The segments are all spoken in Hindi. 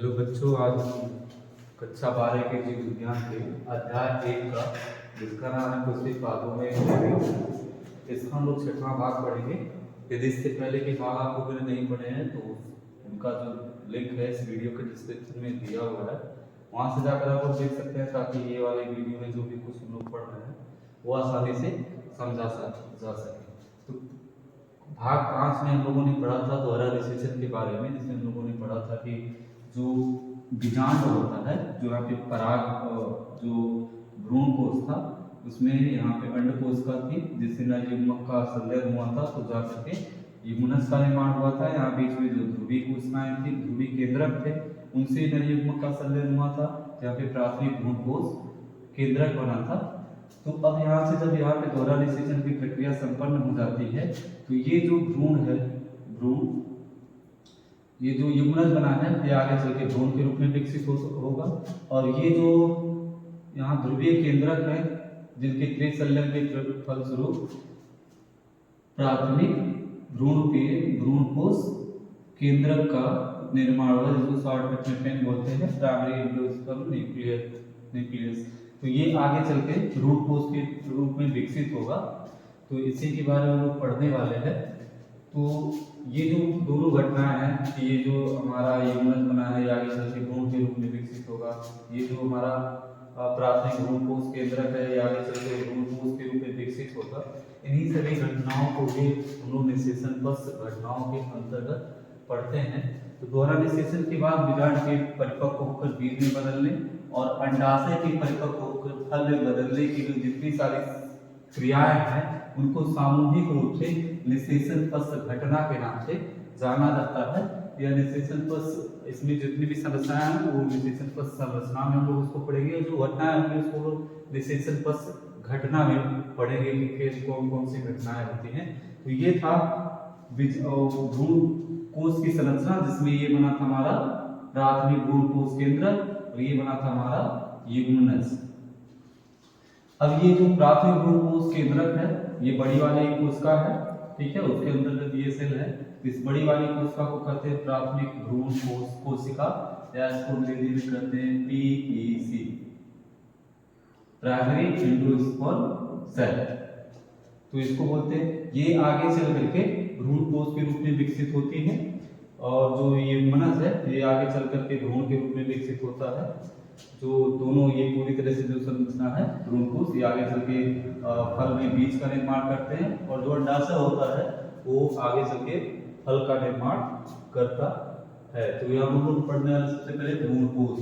हेलो बच्चों, आज हम कक्षा 12 के जीव विज्ञान के अध्याय 1 का जिसका नाम है पृथ्वी पादों में इसका हम लोग 6वां भाग पढ़ेंगे। यदि इससे पहले के भाग आप लोगों ने नहीं पढ़े हैं तो उनका जो लिंक है इस वीडियो के डिस्क्रिप्शन में दिया हुआ है, वहां से जाकर आप लोग देख सकते हैं, ताकि ये वाले वीडियो में जो भी कुछ हम लोग पढ़ रहे हैं वो आसानी से समझा जा सके। तो भाग 5 में हम लोगों ने पढ़ा था दोहरा निषेचन के बारे में, जिसमें हम लोगों ने पढ़ा था कि जो बीजांड होता है, जो यहाँ पे पराग जो भ्रूण कोश था उसमें यहाँ पे अंडकोश का थी, जिससे नरयुग्मक का संलयन हुआ था, तो जाकर के युग्मनज का निर्माण हुआ था। यहाँ बीच में जो ध्रुवी कोशिकाएं थी, ध्रुवी केंद्रक थे, उनसे नरयुग्मक का संलयन हुआ था। यहाँ पे प्राथमिक भ्रूण कोश केंद्रक बना था। तो अब यहाँ से जब यहाँ पे दोहरा निषेचन की प्रक्रिया संपन्न हो जाती है, तो ये जो भ्रूण है, भ्रूण ये जो युग्मनज बना है ये आगे चल के भ्रूण के रूप में विकसित होगा। और ये जो यहाँ ध्रुवीय केंद्रक है, जिनके त्रिसंलयन के फलस्वरूप प्राथमिक भ्रूण कोश केंद्रक का निर्माण हुआ, जिसको शॉर्टकट में पेन बोलते हैं, प्राइमरी एंडोस्पर्म न्यूक्लियस। तो ये आगे चल के भ्रूण कोश के रूप में विकसित होगा। तो इसी के बारे में हम लोग पढ़ने वाले हैं। तो ये जो दोनों घटनाएं हैं कि ये जो हमारा युग्मनज बना है, ये आगे चल के भ्रूण के रूप में विकसित होगा। ये जो हमारा प्राथमिक भ्रूण कोश केंद्रक है, ये आगे चल के भ्रूण कोश के रूप में विकसित होगा। इन्हीं सभी घटनाओं को भी हम लोग निषेचन पश्च घटनाओं के अंतर्गत पढ़ते हैं। तो दोहरा निषेचन के बाद बीजांड के परिपक्व होकर बीज में बदलने और अंडाशय के परिपक्व होकर फल में बदलने की जो जितनी सारी क्रियाएं हैं, उनको सामूहिक रूप से निषेचन पश्च घटना के नाम से जाना जाता है। यह निषेचन पश्च, इसमें जितनी भी संरचनाएं हैं वो निषेचन पश्च संरचना में हम लोग उसको पढ़ेंगे, और जो घटनाएं होंगी उसको निषेचन पश्च घटना में पढ़ेंगे कि कौन कौन सी घटनाएं होती हैं। तो ये था भ्रूण कोश की संरचना, जिसमें ये बना था हमारा प्राथमिक भ्रूण कोश केंद्र और ये बना था हमारा युग्मनज। अब ये जो प्राथमिक भ्रूण कोश केंद्रक है, ये बड़ी वाली कोशिका है, ठीक है, उसके अंतर्गत ये सेल है। इस बड़ी वाली कोशिका को कहते हैं प्राथमिक भ्रूण कोशिका, या इसको अंग्रेजी में कहते हैं पीईसी, प्राइमरी एंडोस्पर्म सेल। तो इसको बोलते हैं। ये आगे चल करके भ्रूण कोश के रूप में विकसित होती है, और जो ये युग्मनज है ये आगे चल करके भ्रूण के रूप में विकसित होता है। जो दोनों ये पूरी तरह से जो संरचना है भ्रूण कोश, ये आगे चल के फल में बीज का निर्माण करते हैं, और जो अंडाशय होता है वो आगे चल के फल का निर्माण करता है। तो यहाँ हम लोग पढ़ने वाले सबसे पहले भ्रूण कोश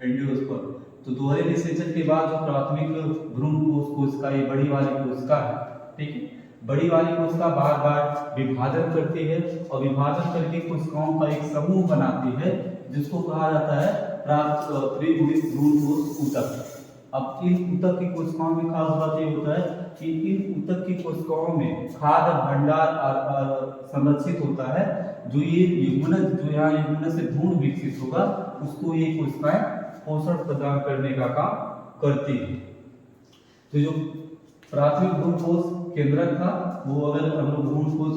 एंडोस्पर्म। तो दोहरे निषेचन के बाद जो प्राथमिक भ्रूण कोशिका, ये बड़ी वाली कोशिका है, ठीक है, बड़ी वाली कोशिका बार बार विभाजन करती है, और विभाजन करके कोशिकाओं का एक समूह बनाती है, जिसको कहा जाता है त्रिगुणित भ्रूण कोश ऊतक। अब इन ऊतक की कोशिकाओं में खास बात ये होता है कि इन ऊतक की कोशिकाओं में खाद्य भंडार संरक्षित होता है। जो ये युग्मनज, जो यहाँ युग्मनज से भ्रूण विकसित होगा, उसको ये कोशिकाएं पोषण प्रदान करने का काम करती है। तो जो प्राथमिक भ्रूण कोश केंद्रक था, वो अगर हम लोग भ्रूण कोश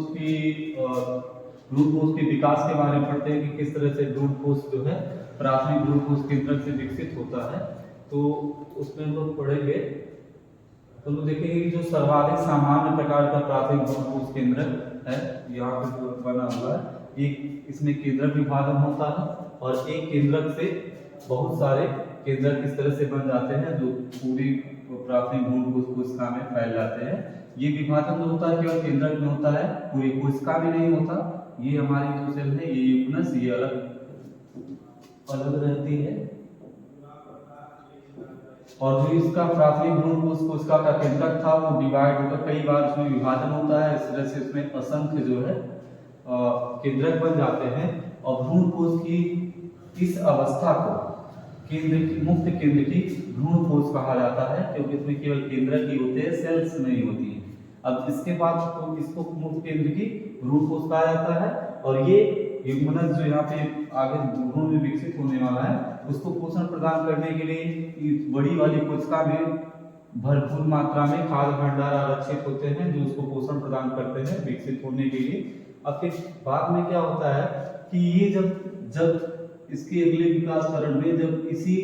के विकास के बारे में पढ़ते हैं कि किस तरह से भ्रूण कोश जो है प्राथमिक भ्रूण कोश केंद्रक से विकसित होता है, तो उसमें हम लोग पढ़ेंगे। तो हम लोग देखेंगे कि जो सर्वाधिक सामान्य प्रकार का प्राथमिक भ्रूण कोश केंद्रक है, यहाँ पे जो बना हुआ है, एक इसमें केंद्रक विभाजन होता है, और एक केंद्रक से बहुत सारे केंद्रक इस तरह से बन जाते हैं, जो पूरी प्राथमिक भ्रूण कोश कोशिका में फैल जाते हैं। ये विभाजन जो होता है केवल केंद्रक में होता है, पूरी कोशिका में नहीं होता। ये हमारी जो सेल है, ये युग्मनज, ये अलग रहती है, और जो इसका प्राथमिक भ्रूण कोश कोशिका का केंद्रक था वो डिवाइड होकर कई बार उसमें विभाजन होता है। इस तरह से इसमें असंख्य जो है केंद्रक बन जाते हैं, और भ्रूण कोश की इस अवस्था को मुक्त केंद्र की भ्रूण कोश कहा जाता है, क्योंकि इसमें केवल केंद्रक ही होते हैं, सेल्स नहीं होती है। अब इसके बाद तो इसको मुक्त केंद्र की भ्रूण कोश कहा जाता है, और ये युग्मनज जो यहाँ पे आगे भ्रूण में विकसित होने वाला है, उसको पोषण प्रदान करने के लिए इस बड़ी वाली कोशिका में भरपूर मात्रा में खाद्य भंडार आरक्षित होते हैं, जो उसको पोषण प्रदान करते हैं विकसित होने के लिए। अब फिर बाद में क्या होता है कि ये जब इसके अगले विकास चरण में जब इसी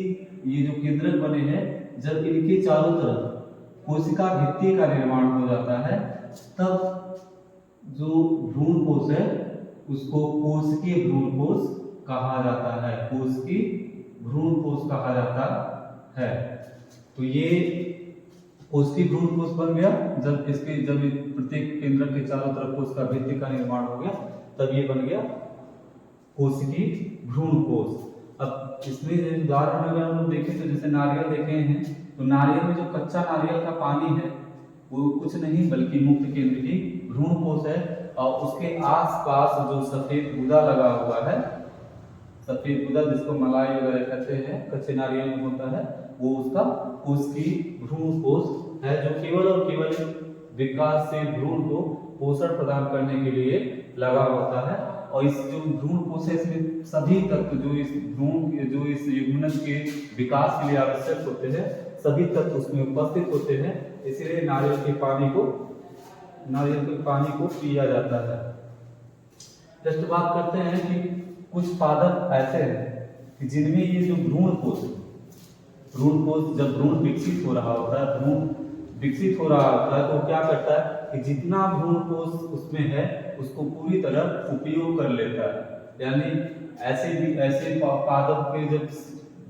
ये जो केंद्रक बने हैं, जब इनके चारों तरफ कोशिका भित्ति का निर्माण हो जाता है, तब जो भ्रूणपोष है उसको कोशिकीय भ्रूणपोष कहा जाता है, कोशिकीय भ्रूणपोष कहा जाता है। तो ये कोशिकीय भ्रूणपोष बन गया जब प्रत्येक केंद्रक के चारों तरफ कोशिका भित्ति का निर्माण हो गया, तब ये बन गया कोशिकीय भ्रूणपोष। अब इसमें उदाहरण अगर हम लोग देखें तो जैसे नारियल देखे हैं, तो नारियल में जो कच्चा नारियल का पानी है वो कुछ नहीं बल्कि मुक्त केंद्रीय भ्रूणपोष है, और उसके आसपास जो सफेद गुदा लगा हुआ है, सफेद गुदा जिसको मलाई वगैरह कहते हैं, कच्चे नारियल में होता है, वो उसका कोशिकीय भ्रूणपोष है, जो केवल और केवल विकासशील भ्रूण को पोषण प्रदान करने के लिए लगा होता है। और इस जो भ्रूणपोष है इसमें सभी तत्व जो इस युग्मनज के विकास के लिए आवश्यक होते हैं, सभी तत्व उसमें उपस्थित होते हैं, इसलिए नारियल के पानी को पिया जाता है। नेक्स्ट बात करते हैं कि कुछ पादप ऐसे हैं कि जिनमें ये जो भ्रूणपोष जब भ्रूण विकसित हो रहा होता है, तो क्या करता है कि जितना भ्रूणपोष उसमें है उसको पूरी तरह उपयोग कर लेता है। यानी ऐसे पादप के जब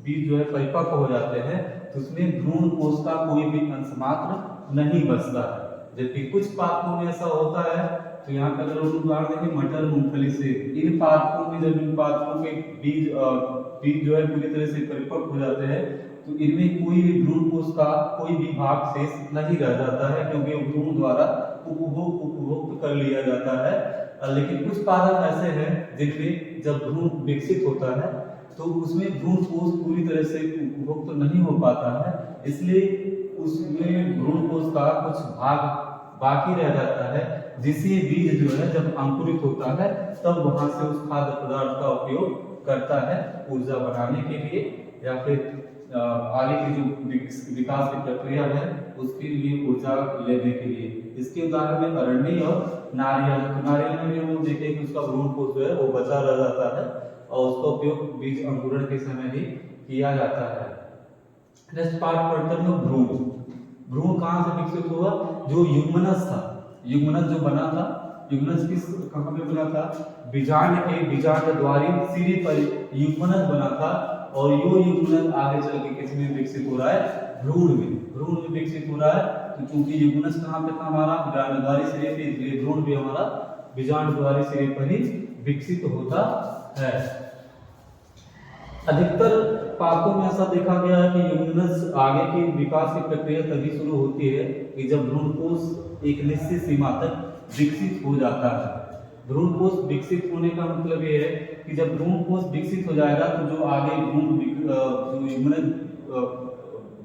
बीज जो है परिपक्व हो जाते हैं तो उसमें भ्रूणपोष का कोई भी अंश मात्र नहीं बचता है। जबकि कुछ पादपों में ऐसा होता है, तो यहाँ पर अगर उदाहरण देखें मटर, मूंगफली से, इन पादपों में जब इन पादपों के बीज जो है पूरी तरह से परिपक्व हो जाते हैं, तो इनमें कोई भी भ्रूणपोष का कोई भी भाग शेष नहीं रह जाता है, क्योंकि भ्रूण द्वारा उपभोग कर लिया जाता है। लेकिन कुछ पादप ऐसे हैं जिनमें जब भ्रूण विकसित होता है तो उसमें भ्रूणपोष पूरी तरह से उपभोग तो नहीं हो पाता है, इसलिए उसमें भ्रूणपोष का कुछ भाग बाकी रह जाता है, जिससे बीज जो है जब अंकुरित होता है तब वहां से उस खाद्य पदार्थ का उपयोग करता है ऊर्जा बनाने के लिए, या फिर आगे की जो विकास की प्रक्रिया है उसके लिए ऊर्जा लेने के लिए। इसके उदाहरण में अरंडी और नारियल। तो नारियल में भी हम लोग देखें कि उसका भ्रूणपोष जो है वो बचा रह जाता है और उसका उपयोग बीज अंकुरण के समय ही किया जाता है। नेक्स्ट पार्ट पढ़ते हैं भ्रूण कहाँ से विकसित हुआ? जो युग्मनज था, युग्मनज जो बना था, युग्मनज कहाँ पे बना था? बीजांड द्वारी सिरे पर युग्मनज बना था, और यो युग्मनज आगे चल के किस में विकसित हो रहा है? भ्रूण में विकसित हो रहा है। तो चूंकि युग्मनज कहाँ पे था हमारा? बीजांड द्वारी सिरे पे, इसलिए भ्रूण भी हमारा बीजांड द्वारी सिरे पर ही विकसित होता है। अधिकतर पादपों में ऐसा देखा गया है कि युग्मनज आगे की विकास की प्रक्रिया तभी शुरू होती है कि जब भ्रूणपोष एक निश्चित सीमा तक विकसित हो जाता है। भ्रूणपोष विकसित होने का मतलब ये है कि जब भ्रूणपोष विकसित हो जाएगा तो जो आगे जो युग्मनज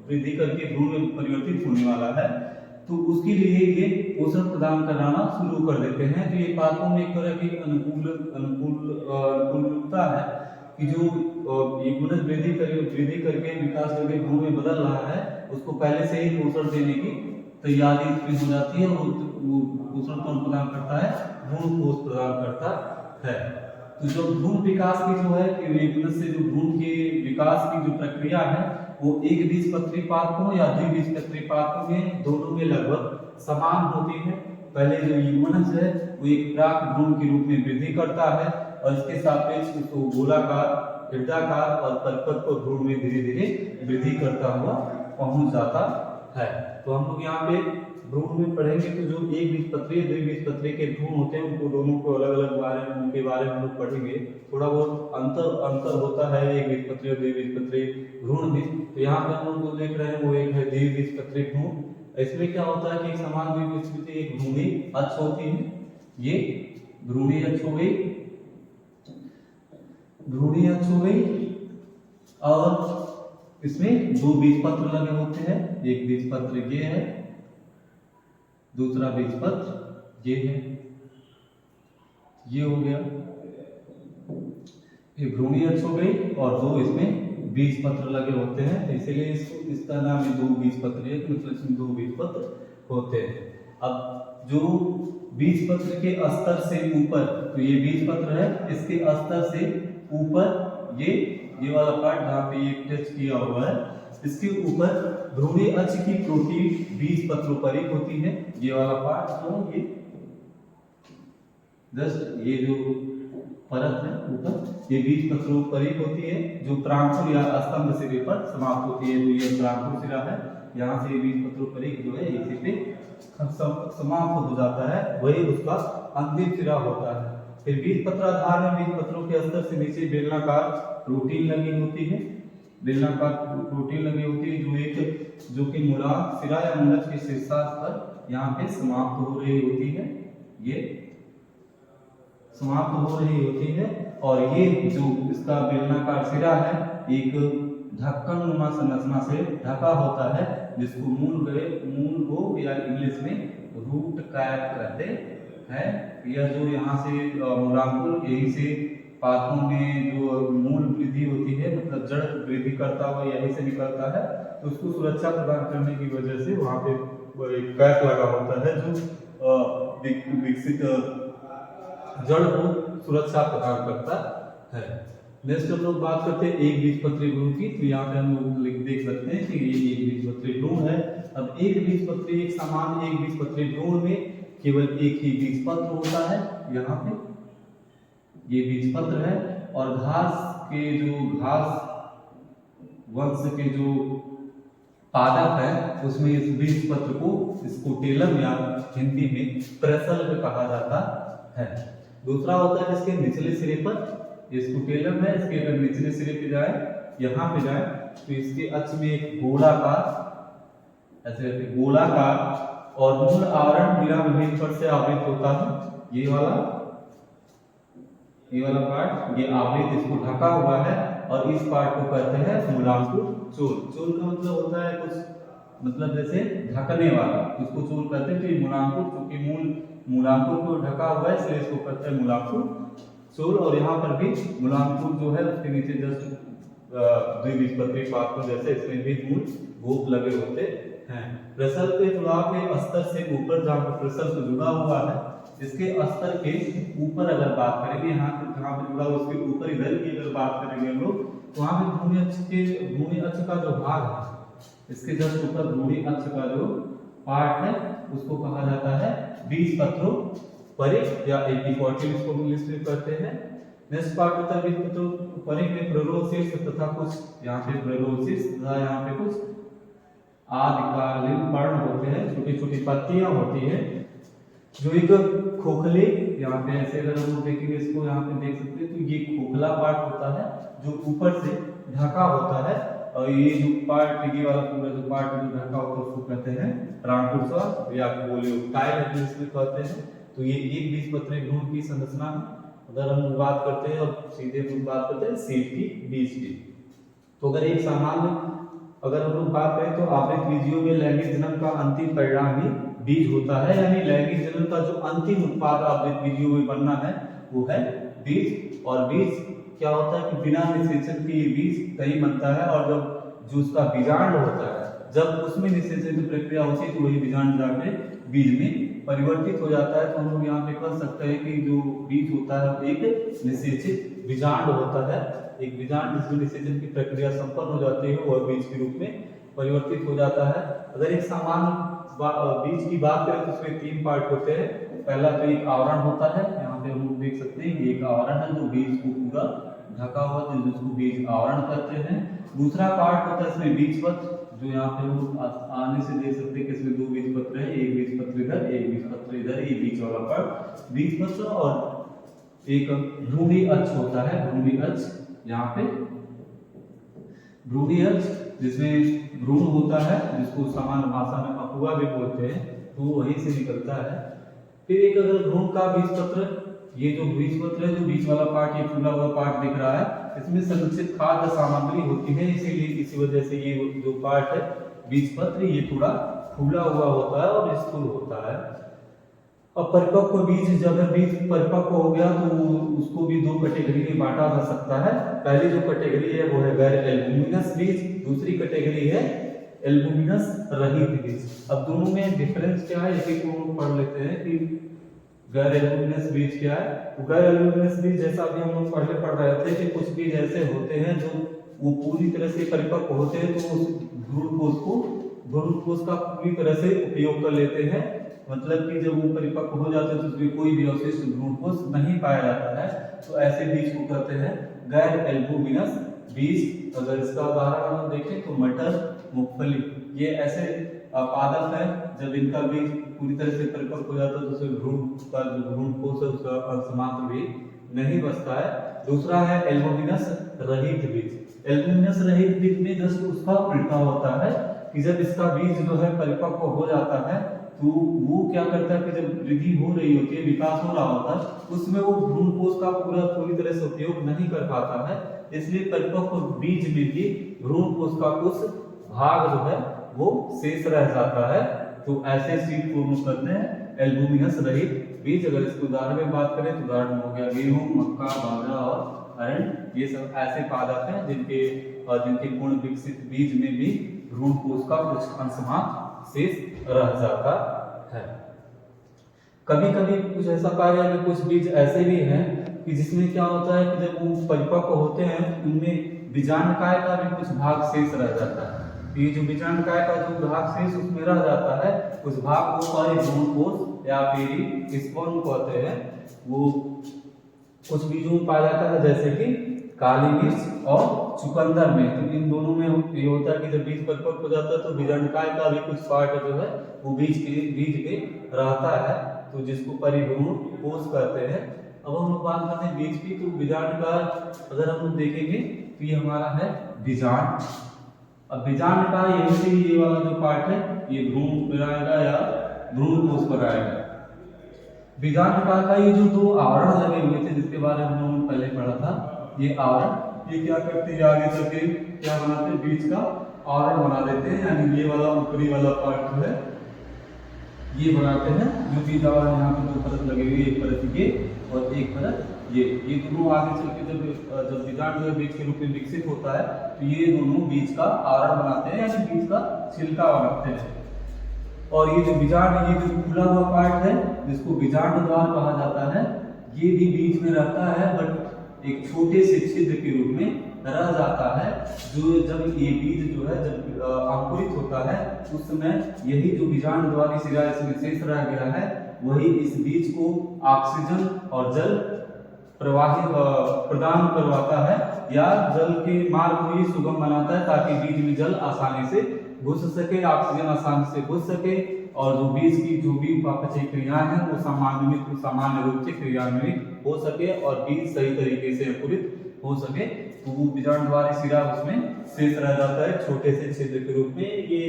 वृद्धि करके भ्रूण में परिवर्तित होने वाला है, तो उसके लिए ये पोषण प्रदान कराना शुरू कर देते हैं। तो ये पादपों में एक तरह की अनुकूलता है कि जो युग्मनज वृद्धि करके विकास करके भ्रूण में बदल रहा है, उसको पहले से ही पोषण देने की तैयारी हो जाती है, और वो पोषण कौन प्रदान करता है? भ्रूणपोष प्रदान करता है। तो जो भ्रूण विकास की जो है युग्मनज से जो भ्रूण के विकास की जो प्रक्रिया है वो एक बीजपत्री पादपों या द्विबीजपत्री पादपों में दोनों में लगभग समान होती है। पहले जो युग्मनज है वो एक प्राक भ्रूण के रूप में वृद्धि करता है, और इसके सापेक्ष उसको गोलाकार, वृत्ताकार और परिपक्व भ्रूण में धीरे धीरे वृद्धि करता हुआ पहुंच जाता है। तो हम लोग यहाँ पे भ्रूण में पढ़ेंगे तो जो एक बीजपत्री द्विबीजपत्री के भ्रूण होते हैं उनको दोनों को अलग अलग उनके बारे में हम लोग पढ़ेंगे। थोड़ा बहुत अंतर होता है एक बीजपत्री और द्विबीजपत्री भ्रूण में। तो यहाँ पे हम लोग जो देख रहे हैं वो एक है द्विबीजपत्री भ्रूण। इसमें क्या होता है कि एक समान द्विबीजपत्री एक भ्रूणी अक्ष होती है, ये भ्रूणी अक्ष हो गई, भ्रूणी अक्ष हो गई, और इसमें दो बीजपत्र लगे होते हैं। एक बीजपत्र ये है, दूसरा बीजपत्र ये है, ये हो गया, ये भ्रूणी अक्ष हो गई, और दो इसमें बीजपत्र लगे होते हैं, इसलिए इसका नाम है दो बीजपत्री है, मतलब इसमें दो बीजपत्र होते हैं। अब जो बीजपत्र के स्तर से ऊपर, तो ये बीजपत्र है, इसके स्तर से ऊपर ये वाला पार्ट जहाँ पे ये टच किया हुआ है, इसके ऊपर भ्रूणीय अक्ष की प्रोटीन बीज पत्रोपरिक होती है। ये वाला पार्ट जो ये जस्ट ये जो परत है ऊपर, ये बीज पत्रोपरिक होती है, जो प्रांकुर या स्तंभ सिरे पर समाप्त होती है। तो ये प्रांकुर सिरा है, यहाँ से ये बीज पत्रोपरिक जो है इसी पे समाप्त हो जाता है, वही उसका अंतिम सिरा होता है। फिर बीज पत्राधार में बीज पत्रों के स्तर से नीचे बेलनाकार प्रोटीन लगी होती है, बेलनाकार प्रोटीन लगी होती है, जो कि मूलांक सिरा या मूलज के शीर्षार्थ पर यहाँ पे समाप्त हो रही होती है, ये समाप्त हो रही होती है। और ये जो इसका बेलनाकार सिरा है एक ढक्कन नुमा संरचना से ढका होता है, जिसको मूल को या इंग्लिश में रूट कैप कहते हैं। यह जो यहाँ से मूलांकुर यही से पातों में जो मूल वृद्धि होती है, मतलब जड़ वृद्धि करता हुआ यही से निकलता है, तो उसको सुरक्षा प्रदान करने की वजह से वहाँ पे एक कैप लगा होता है, जो विकसित जड़ को सुरक्षा प्रदान करता है। नेक्स्ट हम लोग बात करते हैं एक बीजपत्री भ्रूण की। तो यहाँ पे हम लोग देख सकते हैं कि ये एक बीजपत्री भ्रूण है। अब एक बीजपत्री एक सामान्य एक बीजपत्री भ्रूण में केवल एक ही बीजपत्र होता है, यहाँ पे ये बीजपत्र है। और घास वंश के जो पादप है उसमें इस बीजपत्र को स्कोटेलम या हिंदी में प्रसल्भ कहा जाता है। दूसरा होता है इसके निचले सिरे पर, ये स्कोटेलम है, इसके अगर निचले सिरे पे जाए, यहाँ पे जाए, तो इसके अक्ष में एक गोलाकार ऐसे गोलाकार और मूल आवरण बिना विभिन्न पर से आवृत होता है। ये वाला पार्ट ये आवृत, इसको ढका हुआ है, और इस पार्ट को कहते हैं मूलांकुर चोल। चोल का मतलब होता है कुछ, मतलब जैसे ढकने वाला, इसको चोल कहते हैं। तो ये मूलांकुर, क्योंकि मूलांकुर को ढका हुआ है इसलिए इसको कहते हैं मूलांकुर चोल। और यहाँ पर भी मूलांकुर जो है उसके नीचे जस्ट द्विबीजपत्री पात्र जैसे इसमें भी मूल गोप लगे होते हैं। प्रसल्भ के जुड़ाव के स्तर से ऊपर जहाँ पर प्रसल्भ जुड़ा हुआ है, इसके स्तर के ऊपर अगर बात करेंगे, यहाँ पे जुड़ा उसके ऊपर इधर की अगर बात करेंगे हम लोग, तो वहाँ पे भ्रूणी अक्ष का जो भाग है, इसके जस्ट ऊपर भ्रूणी अक्ष का जो पार्ट है उसको कहा जाता है बीजपत्रोपरिक या एपिकॉटिल, इसको इंग्लिश में कहते हैं। नेक्स्ट पार्ट होता है बीजपत्रोपरिक में प्रेरोशीर्ष तथा कुछ यहाँ पे प्रेरोशीर्ष तथा यहाँ पे कुछ आदिकालीन पर्ण होते हैं, छोटी छोटी पत्तियां होती है, जो एक खोखले, यहाँ पे ऐसे अगर हम देखेंगे इसको, यहाँ पे देख सकते हैं, तो ये खोखला पार्ट होता है जो ऊपर से ढका होता है। और ये जो पार्ट, ये वाला पूरा जो पार्ट जो ढका होता है उसको कहते हैं ट्रांकुर्सा या कोलियोटाइल इंग्लिश में कहते हैं। तो ये एक बीजपत्री भ्रूण की संरचना अगर हम बात करते हैं, और सीधे हम बात करते हैं सीड की, बीज की। तो अगर एक सामान्य अगर हम लोग बात करें तो आवृत बीजियों में लैंगिक जन्म का अंतिम परिणाम ही बीज होता है, यानी लैंगिक जन्म का जो अंतिम उत्पाद आवृत बीजियों में बनना है वो है बीज। और बीज क्या होता है कि बिना निषेचन के बीज कहीं बनता है, और जब जो उसका बीजांड होता है, जब उसमें निषेचन की प्रक्रिया होती है तो वही बीजांड जाके बीज में परिवर्तित हो जाता है। तो हम लोग यहाँ पे कह सकते हैं कि जो बीज होता है एक निषेचित बीजांड होता है, एक बीजांड जिसमें निषेचन की प्रक्रिया संपन्न हो जाती है वह बीज के रूप में परिवर्तित हो जाता है। अगर एक सामान्य बीज की बात करें तो उसमें तीन पार्ट होते हैं। पहला तो एक आवरण होता है, यहाँ पे हम लोग देख सकते हैं ये एक आवरण है जो बीज को पूरा ढका हुआ है, जिसको बीज आवरण कहते हैं। दूसरा पार्ट होता है इसमें बीजपत्र, जो यहाँ पे हम लोग आने से देख सकते हैं कि इसमें दो बीजपत्र है, एक बीजपत्र इधर, एक बीजपत्र इधर, ये बीच वाला पार्ट बीजपत्र। और एक भ्रूणी अक्ष होता है, भ्रूणी अक्ष, यहाँ पे भ्रूणी अक्ष जिसमें भ्रूण होता है, जिसको सामान्य भाषा में अफुआ भी बोलते हैं, तो वहीं से निकलता है। फिर एक अगर भ्रूण का बीजपत्र, ये जो बीजपत्र है, जो बीच वाला पार्ट, ये फूला हुआ पार्ट दिख रहा है, इसमें संरक्षित खाद्य सामग्री होती है, इसीलिए इसी वजह से ये जो पार्ट है बीजपत्र, ये थोड़ा फूला हुआ होता है और स्थूल होता है। अब परिपक्व बीज, जब बीज परिपक्व हो गया तो उसको भी दो कैटेगरी में बांटा जा सकता है। पहली जो कैटेगरी है वो है गैर एल्बुमिनस बीज, दूसरी कैटेगरी है एल्बुमिनस रहित बीज। अब दोनों में डिफरेंस क्या है, एक एक को पढ़ लेते हैं कि गैर एल्यूमिनस बीज क्या है? तो गैर एल्यूमिनस बीज जैसा अभी हम लोग पहले पढ़ रहे थे कि कुछ बीज ऐसे होते हैं जो वो पूरी तरह से परिपक्व होते हैं, तो उस भ्रूण कोष का पूरी तरह से उपयोग कर लेते हैं। मतलब कि जब वो परिपक्व हो जाते हैं तो उसमें कोई भी अवशिष्ट भ्रूण कोष नहीं पाया जाता है, तो ऐसे बीज को कहते हैं गैर एल्यूमिनस बीज। अगर इसका उदाहरण हम देखें तो मटर, मूंगफली, ये ऐसे पादप है जब इनका बीज पूरी तरह से परिपक्व हो जाता है तो उसमें भ्रूण कोष है उसका अंशमात्र भी नहीं बचता है। दूसरा है एल्यूमिनस रहित बीज। एल्यूमिनस रहित बीज में जस्ट उसका उल्टा होता है कि जब इसका बीज जो है परिपक्व हो जाता है तो वो क्या करता है कि जब वृद्धि हो रही होती है, विकास हो रहा होता है, उसमें वो भ्रूण कोष का पूरी तरह से उपयोग नहीं कर पाता है। इसलिए परिपक्व बीज में भी भ्रूण कोष का कुछ भाग जो है वो शेष रह जाता है। तो ऐसे सीड को हम कहते हैं एल्यूमिनस रहित बीज। अगर इसके उदाहरण में बात करें तो उदाहरण हो गया गेहूं, मक्का, बाजरा और अरहर। ये सब ऐसे पादप हैं जिनके पूर्ण विकसित बीज में भी भ्रूण कोष का कुछ अंशमात्र शेष रह जाता है। कभी कभी कुछ ऐसा पाया गया कि कुछ बीज ऐसे भी हैं कि जिसमें क्या होता है कि जब वो परिपक्व होते हैं उनमें बीजांडकाय का भी कुछ भाग शेष रह जाता है। ये जो बीजांडकाय का जो भाग शेष उसमें रह जाता है, उस भाग को परिभ्रूण कोष या फिर स्पर्म कहते हैं। वो कुछ बीजों में पाया जाता है जैसे कि काली मिर्च और चुकंदर में। तो इन दोनों में ये होता है कि जब बीज परिपक्व हो जाता है तो बीजांडकाय का भी कुछ पार्ट जो है वो बीज में रहता है, तो जिसको परिभ्रूण कोष कहते हैं। अब हम लोग बात करते हैं बीज की। तो बीजांडकाय अगर हम लोग देखेंगे तो ये हमारा है बीजांड। अब बीजांडकाय यही से ये वाला जो पार्ट है ये भ्रूण पर आएगा या भ्रूण कोष पर आएगा। बीजांडकाय का ये जो दो आवरण लगे हुए थे जिसके बारे में हम लोगों ने पहले पढ़ा था, ये आवरण ये क्या करते हैं आगे चल के क्या बनाते हैं, बीज का आवरण बना देते हैं। यानी ये वाला ऊपरी वाला पार्ट जो है ये बनाते हैं, जो बीज आवरण यहाँ पे दो परत लगे हुए, एक परत ये और एक परत ये दोनों आगे चल के जब बीजांड जो बीज के रूप में विकसित होता है तो ये दोनों बीज का आवरण बनाते हैं, यानी बीज का छिलका बनाते हैं। और ये जो बीजांड, ये जो खुला हुआ पार्ट है जिसको बीजांड द्वार कहा जाता है, ये भी बीज में रहता है बट एक छोटे से छिद्र के रूप में रह जाता है। जो जब ये बीज जो है जब अंकुरित होता है उस समय यही जो बीजांड द्वारी सिरा इसमें शेष रह गया है वही इस बीज को ऑक्सीजन और जल प्रदान करवाता है या जल के मार्ग को ही सुगम बनाता है ताकि बीज में जल आसानी से घुस सके, ऑक्सीजन आसानी से घुस सके और जो बीज की जो भी उपापचय क्रियाएं हैं वो सामान्य रूप से क्रियान्वित हो सके और बीज सही तरीके से अंकुरित हो सके। तो वो बीजांडवारी सिरा उसमें शेष रह जाता है छोटे से छिद्र के रूप में। ये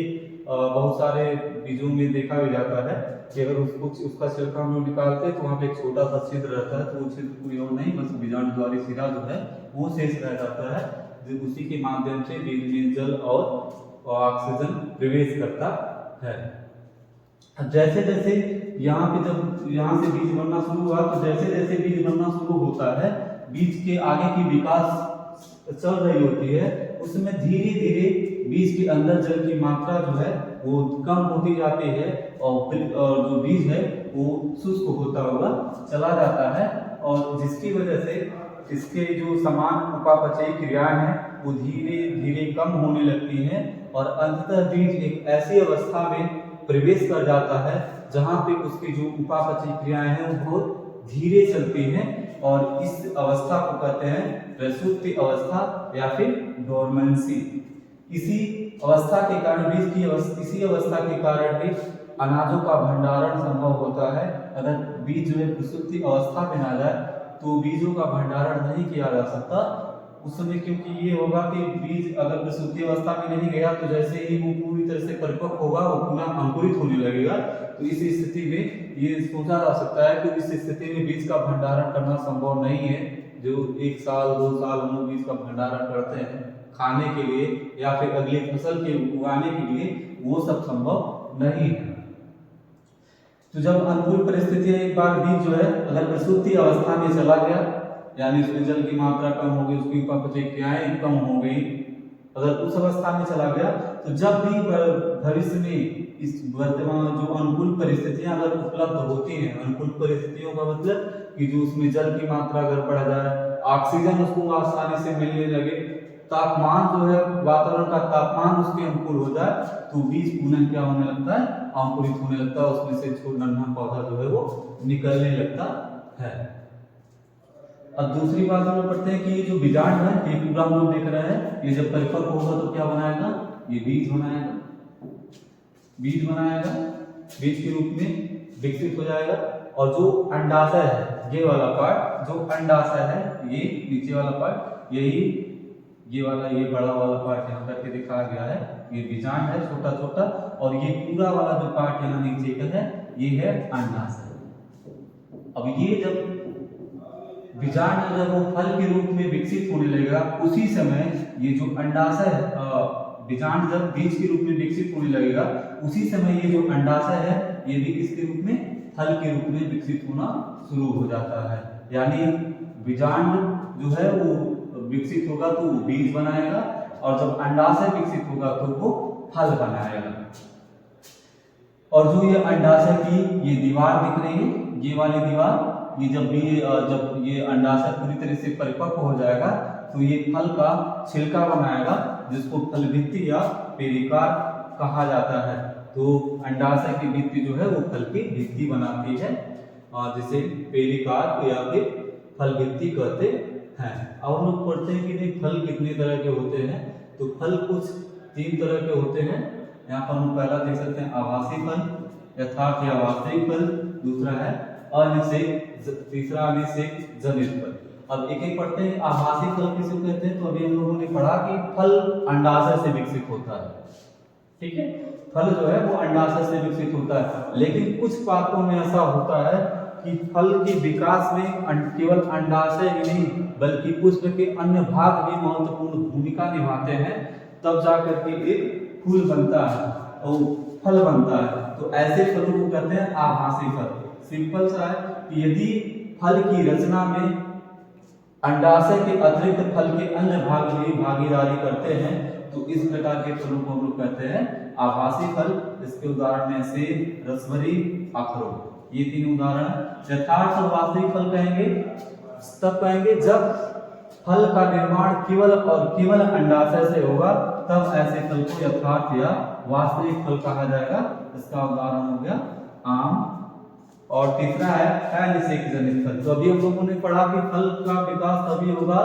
बहुत सारे बीजों में देखा भी जाता है कि अगर उसका छिलका हम लोग निकालते हैं तो वहाँ पे एक छोटा सा छिद्र रहता है, तो वो छिद्र कोई और नहीं बस बीजांडवारी सिरा जो है वो शेष रह जाता है, जो उसी के माध्यम से बीज में जल और ऑक्सीजन प्रवेश करता है। जैसे जैसे यहाँ पे जब यहाँ से बीज बनना शुरू हुआ तो जैसे जैसे बीज बनना शुरू होता है बीज के आगे की विकास चल रही होती है, उसमें धीरे धीरे बीज के अंदर जल की मात्रा जो है वो कम होती जाती है और जो बीज है वो शुष्क होता हुआ चला जाता है और जिसकी वजह से इसके जो समान उपापचयी क्रियाएं हैं वो धीरे धीरे कम होने लगती हैं और अंततः बीज एक ऐसी अवस्था में प्रवेश कर जाता है जहां पे उसकी जो उपापचयी क्रियाएं हैं वो बहुत धीरे चलती हैं और इस अवस्था को कहते हैं प्रसूति अवस्था या फिर डोरमेंसी। इसी अवस्था के कारण भी अनाजों का भंडारण संभव होता है। अगर बीज जो है प्रसूति अवस्था में आ जाए तो बीजों का भंडारण नहीं किया जा सकता उस समय, क्योंकि ये होगा कि बीज अगर प्रसूति अवस्था में नहीं गया तो जैसे ही वो पूरी तरह से परिपक्व होगा वो पुनः अंकुरित होने लगेगा। तो इस स्थिति में ये सोचा जा सकता है कि इस स्थिति में बीज का भंडारण करना संभव नहीं है। जो 1 साल 2 साल हम लोग बीज का भंडारण करते हैं खाने के लिए या फिर अगली फसल के उगाने के लिए, वो सब संभव नहीं है। तो जब अनुकूल परिस्थिति एक बार बीज जो है अगर प्रसूति अवस्था में चला गया यानी उसमें जल की मात्रा कम हो गई, उसकी उपापचय क्रियाएं कम हो गई, अगर उस अवस्था में चला गया तो जब भी भविष्य में इस वर्तमान जो अनुकूल परिस्थितियां अगर उपलब्ध होती हैं, अनुकूल परिस्थितियों का मतलब कि जो उसमें जल की मात्रा अगर बढ़ जाए, ऑक्सीजन उसको आसानी से मिलने लगे, तापमान जो है वातावरण का तापमान उसके अनुकूल हो जाए, तो बीज पुनः क्या होने लगता है, अंकुरित होने लगता है, उसमें से छोटा नन्हा पौधा जो है वो निकलने लगता है। अब दूसरी बात हम लोग पढ़ते हैं कि ये जो बीजांड है, ये पूरा हम लोग देख रहे हैं, ये जब परिपक्व होगा तो क्या बनाएगा, ये बीज बनाएगा, बीज बनाएगा, बीज के रूप में विकसित हो जाएगा। और जो अंडाशय है, ये वाला पार्ट जो अंडाशय है, ये नीचे वाला पार्ट, यही ये वाला, ये बड़ा वाला पार्ट यहाँ करके दिखाया गया है, ये बीजांड है छोटा छोटा, और ये पूरा वाला जो पार्ट यहाँ नीचे का है, ये है अंडाशय। अब ये जब बीजांड जब वो फल के रूप में विकसित होने लगेगा, उसी समय ये जो अंडाशय है, बीजांड जब बीज के रूप में विकसित होने लगेगा, उसी समय ये जो अंडाशय है, ये भी किसके रूप में, फल के रूप में विकसित होना शुरू हो जाता है। यानी बीजांड जो है वो विकसित होगा तो वो बीज बनाएगा, और जब अंडाशय विकसित होगा तो वो फल बनाएगा। और जो ये अंडाशय की ये दीवार दिख रही है, ये वाली दीवार, ये जब ये अंडाशय पूरी तरह से परिपक्व हो जाएगा तो ये फल का छिलका बनाएगा, जिसको फल भित्ति या पेरिकार्प कहा जाता है। तो अंडाशय की भित्ति जो है वो फल की भित्ति बनाती है, जिसे पेरिकार्प या फिर फल भित्ति कहते हैं। अब हम लोग पढ़ते हैं कि नहीं फल कितने तरह के होते हैं। तो फल कुछ 3 तरह के होते हैं। यहाँ पर हम पहला देख सकते हैं आभासी फल, यथार्थ या वास्तविक फल, दूसरा है अनिश्चित, तीसरा अनिश्चित जनित फल। अब एक एक पढ़ते हैं। आभासी फल किसे कहते हैं, तो अभी हम लोगों ने पढ़ा कि फल अंडाशय से विकसित होता है, ठीक है, फल जो है वो अंडाशय से विकसित होता है। लेकिन कुछ पात्रों में ऐसा होता है कि फल के विकास में केवल अंडाशय ही नहीं बल्कि पुष्प के अन्य भाग भी महत्वपूर्ण भूमिका निभाते हैं, तब जाकर के एक फूल बनता है और फल बनता है। तो ऐसे फलों को कहते हैं आभासी फल। सिंपल सा है कि यदि फल की रचना में अंडाशय के अतिरिक्त फल के अन्य भाग भी भागीदारी करते हैं, तो इस प्रकार के फलों को हम लोग कहते हैं आभासी फल। इसके उदाहरण में सेब, रसभरी, अखरोट, ये 3 उदाहरण। यथार्थ और वास्तविक फल कहेंगे तब कहेंगे जब फल का निर्माण केवल और केवल अंडाशय से होगा, तब ऐसे फल को यथार्थ या वास्तविक फल कहा जाएगा। इसका उदाहरण हो गया आम। और तीसरा है अनिषेक जनित फल। तो अभी हम लोगों ने पढ़ा कि फल का विकास तभी होगा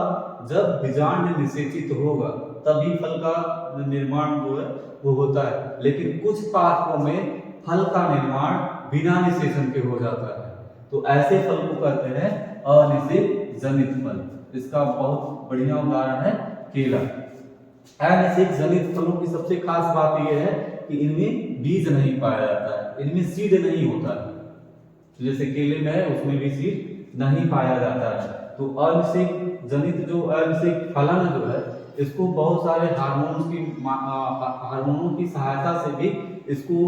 जब बीजांड निषेचित होगा, तभी फल का निर्माण जो है वो होता है। लेकिन कुछ पात्रों में फल का निर्माण बिना निषेचन के हो जाता है, तो ऐसे फल को कहते हैं अनिषेक जनित फल। इसका बहुत बढ़िया उदाहरण है केला। अनिषेक जनित फलों की सबसे खास बात यह है कि इनमें बीज नहीं पाया जाता है, इनमें सीड नहीं होता है। जैसे केले में है उसमें भी सीड नहीं पाया जाता है। तो अनिषेक जनित जो अनिषेक फलन जो है, इसको बहुत सारे हार्मोनों की सहायता से भी इसको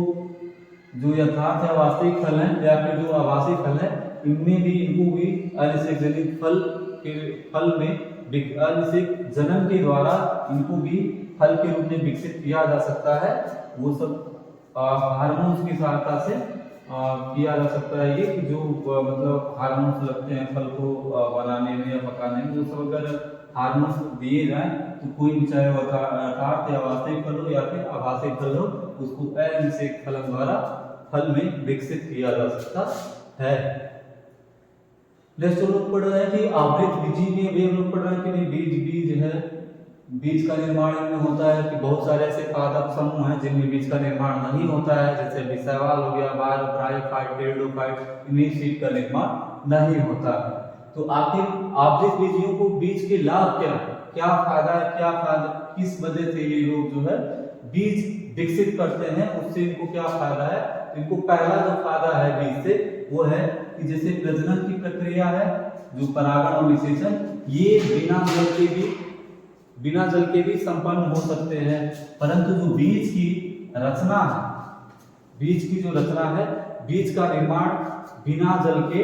जो यथार्थ या वास्तविक फल है या फिर जो आभासी फल है, इनमें भी इनको भी अनिषेक जनित फल के फल में अनिषेक जनन के द्वारा इनको भी फल के रूप में विकसित किया जा सकता है। वो सब हार्मोन्स की सहायता से किया जा सकता है। ये कि जो मतलब हार्मोन्स लगते हैं फल को बनाने में या पकाने में, वो सब अगर हार्मोन्स दिए जाएं तो कोई भी चाहे वो यथार्थ या वास्तविक फल हो या फिर आभासी फल हो, उसको अनिषेक फलन द्वारा फल में विकसित किया जा सकता है। नेक्स्ट हम लोग पढ़ रहे हैं कि आवृत बीजी में भी हम लोग पढ़ रहे हैं कि बीज है, बीज का निर्माण इनमें होता है कि बहुत सारे ऐसे पादप समूह हैं जिनमें बीज का निर्माण नहीं होता है, जैसे बिसैवाल हो गया, ब्रायोफाइट, टेरिडोफाइट, इनमें सीड का निर्माण नहीं होता है। तो आखिर आवृत बीजियों को बीज के लाभ क्या है, क्या फायदा है, क्या फायदा, किस वजह से ये लोग जो है बीज विकसित करते हैं, उससे इनको क्या फायदा है। इनको पहला जो फायदा है बीज से वो है कि जैसे प्रजनन की प्रक्रिया है, जो परागण और निषेचन, ये बिना जल के भी संपन्न हो सकते हैं। परंतु जो बीज की रचना है, बीज की जो रचना है, बीज का निर्माण बिना जल के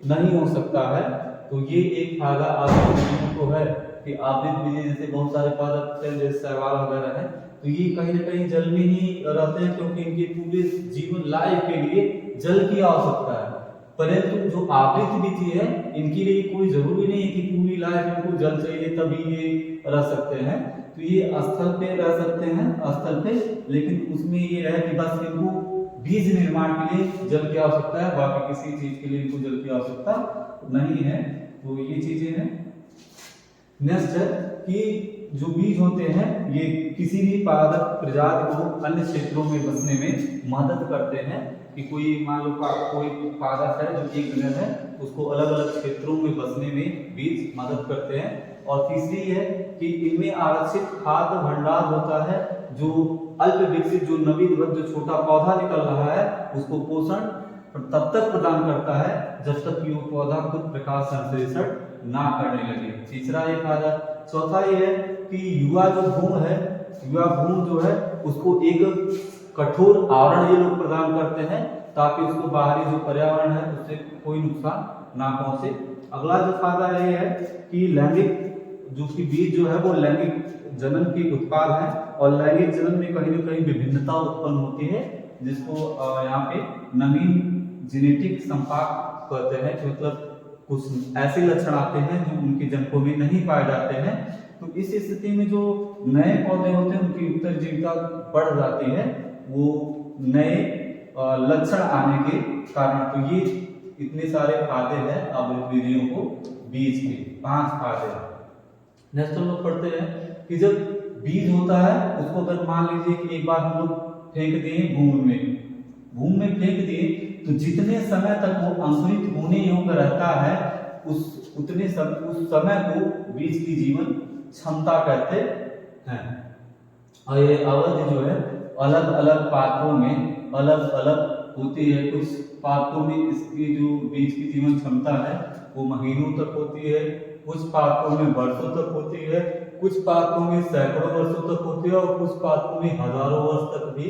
नहीं हो सकता है। तो ये एक फायदा आवृत बीजों को है कि आवृत बीज जैसे बहुत सारे पादप हैं जैसे शैवाल वगैरह है, तो ये कहीं ना कहीं जल में ही रहते हैं क्योंकि इनके पूरे जीवन लाइफ के लिए जल की आवश्यकता है। परंतु जो आवृत बीज है इनके लिए कोई जरूरी नहीं है कि पूरी लाइफ इनको जल चाहिए तभी ये रह सकते हैं। तो ये स्थल पे रह सकते हैं, स्थल पे, लेकिन उसमें ये है कि बस इनको बीज निर्माण के लिए जल की आवश्यकता है, बाकी किसी चीज के लिए इनको जल की आवश्यकता नहीं है। तो ये चीजें हैं। नेक्स्ट है कि जो बीज होते हैं ये किसी भी पादप प्रजाति को अन्य क्षेत्रों में बसने में मदद करते हैं। कि कोई मान लो कोई पादप है जो एक जगह है, उसको अलग अलग क्षेत्रों में बसने में बीज मदद करते हैं। और तीसरी है कि इनमें आरक्षित खाद्य भंडार होता है जो अल्प विकसित जो नवीनवत जो छोटा पौधा निकल रहा है उसको पोषण तब तक प्रदान करता है जब तक कि वो पौधा खुद प्रकाश संश्लेषण ना करने लगे। तीसरा ये फायदा। चौथा ये है कि युवा जो भूम है, युवा भूम जो है उसको एक कठोर आवरण ये लोग प्रदान करते हैं ताकि उसको बाहरी जो पर्यावरण है उससे कोई नुकसान ना पहुंचे। अगला जो फायदा ये है कि लैंगिक जो कि बीज जो है वो लैंगिक जनन की उत्पाद है और लैंगिक जनन में कहीं ना कहीं विभिन्नता उत्पन्न होती है जिसको यहाँ पे नवीन जेनेटिक संपाक कहते हैं। मतलब कुछ ऐसे लक्षण आते हैं जो उनके जनकों में नहीं पाए जाते हैं। तो इस स्थिति में जो नए पौधे होते हैं उनकी उत्तरजीविता बढ़ जाती है, वो नए लक्षण आने के कारण। तो ये इतने सारे फायदे हैं आवृत बीजों को बीज के 5 फायदे हैं। नेक्स्ट हम लोग पढ़ते हैं कि जब बीज होता है उसको अगर मान लीजिए कि एक बार हम लोग फेंक दिए भूमि में फेंक दिए तो जितने समय तक वो अंकुरित होने योग्य रहता है उस समय को बीज की जीवन क्षमता कहते हैं। और ये अवधि जो है अलग अलग पात्रों में अलग अलग होती है। कुछ पात्रों में इसकी जो बीज की जीवन क्षमता है वो महीनों तक होती है, कुछ पात्रों में वर्षों तक होती है, कुछ पात्रों में सैकड़ों वर्षों तक होती है और कुछ पात्रों में हजारों वर्ष तक भी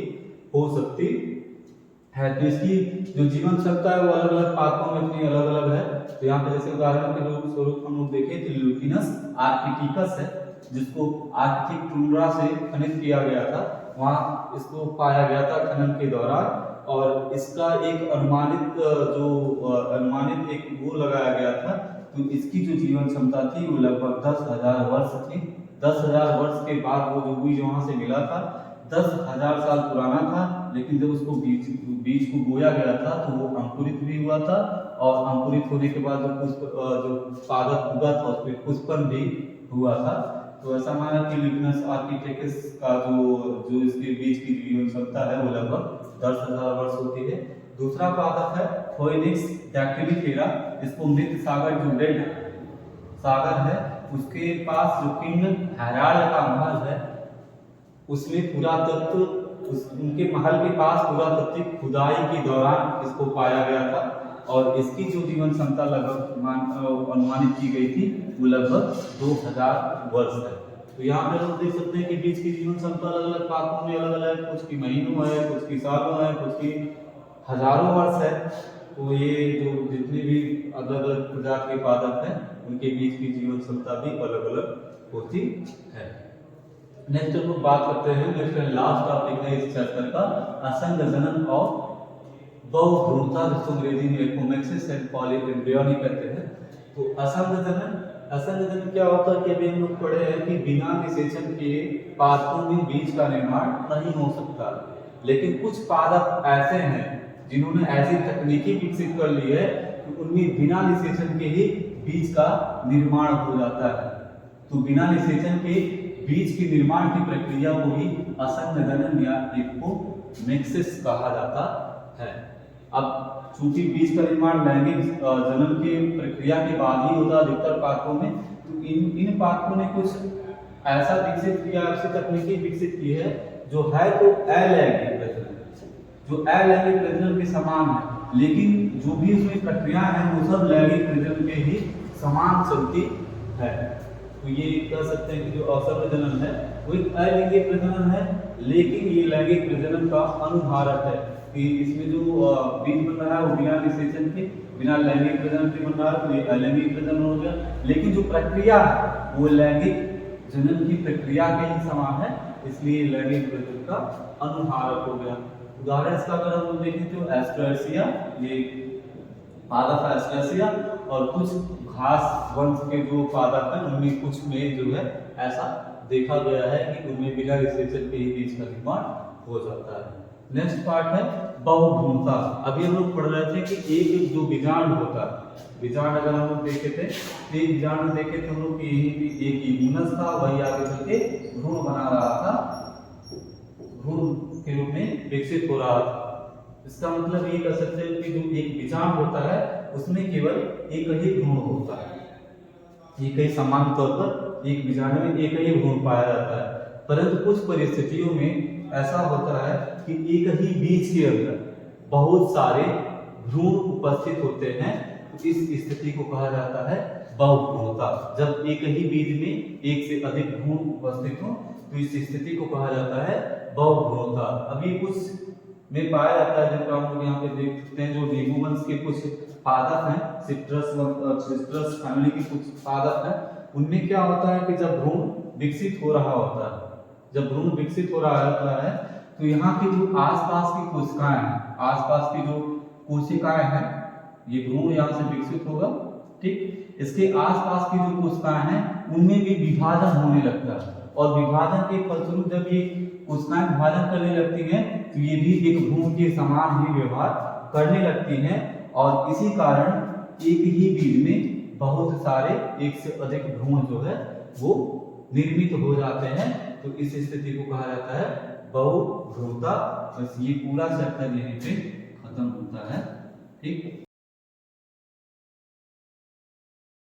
हो सकती है। तो इसकी जो जीवन क्षमता है वो अलग अलग पात्रों में अपनी अलग अलग है। तो यहाँ पे जैसे उदाहरण के स्वरूप हम लोग देखें तो ल्यूटिनस आर्किटिकस है जिसको आर्कटिक टुंड्रा से खनित किया गया था, वहाँ इसको पाया गया था खनन के दौरान। और इसका एक अनुमानित एक वो लगाया गया था। तो इसकी जो जीवन क्षमता थी वो लगभग 10,000 वर्ष थी। 10,000 वर्ष के बाद वो जो बीज वहां से मिला था 10,000 साल पुराना था, लेकिन जब उसको बीज को बोया गया था तो वो अंकुरित भी हुआ था और अंकुरित होने के बाद जो पादप उगा था उसमें पुष्पन भी हुआ था। तो ऐसा माना कि ल्यूटिनस आर्किटिकस का जो इसके बीज की जीवन क्षमता है वो लगभग 10,000 वर्ष होती है। दूसरा पादप है फोइनिक्स डैक्टिलिफेरा। इसको मृत सागर जो रेड सागर है उसके पास जो किंग हेराल्ड का महल है उसमें पुरातत्व उनके महल के पास पुरातात्विक खुदाई के दौरान इसको पाया गया था और इसकी जो जीवन क्षमता लगभग अनुमानित की गई थी वो लगभग 2000 वर्ष है। तो यहाँ पे लोग देख सकते हैं कि बीज की जीवन क्षमता अलग अलग पात्रों में अलग अलग, कुछ की महीनों है, कुछ की सालों है, कुछ की हजारों वर्ष है। तो ये जो जितने भी अलग अलग प्रजाति के पादप हैं उनके बीज की जीवन क्षमता भी अलग अलग होती है। नेक्स्ट हम लोग बात करते हैं, नेक्स्ट लास्ट टॉपिक है इस चैप्टर का असंग जनन और बहुभ्रूणता, जिसको अंग्रेजी में एपोमेक्सिस एंड पॉलीएम्ब्रियोनी कहते हैं। तो असंग जनन क्या होता है कि अभी हम लोग पढ़े हैं कि बिना निषेचन के पादपों में बीज का निर्माण नहीं हो सकता, लेकिन कुछ पादप ऐसे हैं जिन्होंने ऐसी तकनीकी विकसित कर ली है कि उनमें बिना निषेचन के ही बीज का निर्माण हो जाता है। तो बिना निषेचन के बीज के निर्माण की प्रक्रिया को ही असंग जनन या एपोमेक्सिस कहा जाता है। अब चूंकि बीज का निर्माण लैंगिक जनन की प्रक्रिया के बाद ही होता है अधिकतर पादपों में, तो इन पादपों ने कुछ ऐसा विकसित किया, ऐसी तकनीकी विकसित की है जो है तो अलैंगिक प्रजनन, जो अलैंगिक प्रजनन के समान है, लेकिन जो भी उसमें प्रक्रिया है वो सब लैंगिक प्रजनन के ही समान चलती है। तो ये कह सकते हैं कि जो असंग जनन है वो एक अलैंगिक प्रजनन है, लेकिन ये लैंगिक प्रजनन का अनुभारक है कि इसमें जो बीज बन रहा है वो बिना निषेचन के, बिना लैंगिक प्रजनन के बन रहा है, तो ये अलैंगिक प्रजनन हो गया। लेकिन जो प्रक्रिया है वो लैंगिक जनन की प्रक्रिया के ही समान है, इसलिए लैंगिक प्रजनन का अनुहारक हो गया। उदाहरण इसका अगर हम देखें तो एस्ट्रेसिया, ये पादप है एस्ट्रेसिया, और कुछ घास वंश के जो पादप हैं उनमें कुछ में जो है ऐसा देखा गया है कि उनमें बिना रिसेप्शन के ही बीज का निर्माण हो जाता है। नेक्स्ट पार्ट है बहुभ्रूणता। अभी हम लोग पढ़ रहे थे कि एक जो बीजांड होता है, बीजांड अगर हम लोग देखे थे तो एक बीजांड देखे थे हम लोग कि यही एक यूनस था, वही आगे चल के भ्रूण बना रहा था, भ्रूण के रूप में विकसित हो रहा था। इसका मतलब ये कह सकते हैं कि जो एक बीजांड होता है उसमें केवल एक ही भ्रूण होता है, एक ही समान तौर पर एक बीजांड में एक ही भ्रूण पाया जाता है। परंतु कुछ परिस्थितियों में ऐसा होता है कि एक ही बीज के अंदर बहुत सारे भ्रूण उपस्थित होते हैं, तो इस स्थिति को कहा जाता है बहुभ्रूणता। जब एक ही बीज में एक से अधिक भ्रूण उपस्थित हो तो इस स्थिति को कहा जाता है बहुभ्रूणता। अभी कुछ में पाया जाता है, जैसे हम लोग यहाँ पे देख सकते हैं जो डेंगू वंश के कुछ पादप हैं, सिट्रस फैमिली के कुछ पादप हैं, उनमें क्या होता है कि जब भ्रूण विकसित हो रहा होता है, जब भ्रूण विकसित हो रहा होता है तो यहाँ की जो आसपास की कोशिकाएं हैं, आसपास की जो कोशिकाएं हैं, ये भ्रूण यहाँ से विकसित होगा, ठीक, इसके आसपास की जो कोशिकाएं हैं उनमें भी विभाजन होने लगता है, और विभाजन के फलस्वरूप जब ये कोशिकाएं विभाजन करने लगती हैं तो ये भी एक भ्रूण के समान ही व्यवहार करने लगती हैं, और इसी कारण एक ही बीज में बहुत सारे एक से अधिक भ्रूण जो है वो निर्मित हो जाते हैं। तो इस स्थिति को कहा जाता है बहुभ्रूणता। बस ये पूरा चैप्टर यहीं पे खत्म होता है, ठीक।